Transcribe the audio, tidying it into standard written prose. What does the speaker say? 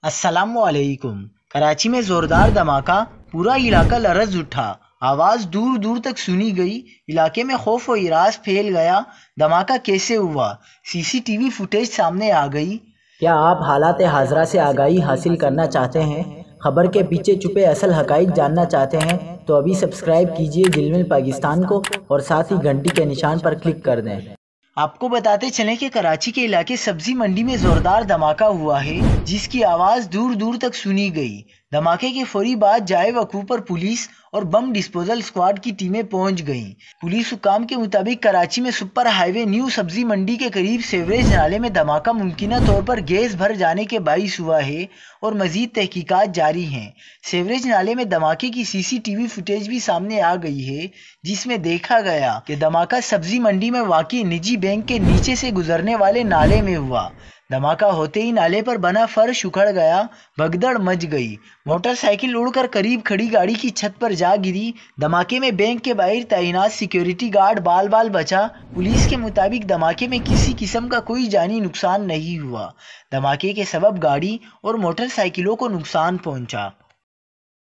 السلام علیکم۔ کراچی میں زوردار دھماکہ، پورا علاقہ لرز اٹھا، آواز دور دور تک سنی گئی، علاقے میں خوف و ہراس پھیل گیا۔ دھماکہ کیسے ہوا؟ سی سی ٹی وی فوٹیج سامنے آ گئی۔ کیا آپ حالات حاضرہ سے آگاہی حاصل کرنا چاہتے ہیں؟ خبر کے پیچھے چھپے اصل حقائق جاننا چاہتے ہیں تو ابھی سبسکرائب کیجئے جلمل پاکستان کو اور ساتھ ہی گھنٹی کے نشان پر کلک کر دیں۔ آپ کو بتاتے چلیں کہ کراچی کے علاقے سبزی منڈی میں زوردار دھماکہ ہوا ہے، جس کی آواز دور دور تک سنی گئی۔ دھماکے کے فوری بعد جائے وقوع پر پولیس اور بم ڈسپوزل اسکواڈ کی ٹیمیں پہنچ گئیں۔ پولیس حکام کے مطابق کراچی میں سپر ہائی وے نیو سبزی منڈی کے قریب سیوریج نالے میں دھماکہ ممکنہ طور پر گیس بھر جانے کے باعث ہوا ہے اور مزید تحقیقات جاری ہیں۔ سیوریج نالے میں دھماکے کی سی سی ٹی وی فوٹیج بھی سامنے آ گئی ہے، جس میں دیکھا گیا کہ دھماکہ سبزی منڈی میں واقع نجی بینک کے نیچے سے گزرنے والے نالے میں ہوا۔ دھماکہ ہوتے ہی نالے پر بنا فرش اکھڑ گیا، بھگدڑ مچ گئی۔ موٹر سائیکل اڑ کر قریب کھڑی گاڑی کی چھت پر جا گری۔ دھماکے میں بینک کے باہر تعینات سیکیورٹی گارڈ بال بال بچا۔ پولیس کے مطابق دھماکے میں کسی قسم کا کوئی جانی نقصان نہیں ہوا۔ دھماکے کے سبب گاڑی اور موٹر سائیکلوں کو نقصان پہنچا۔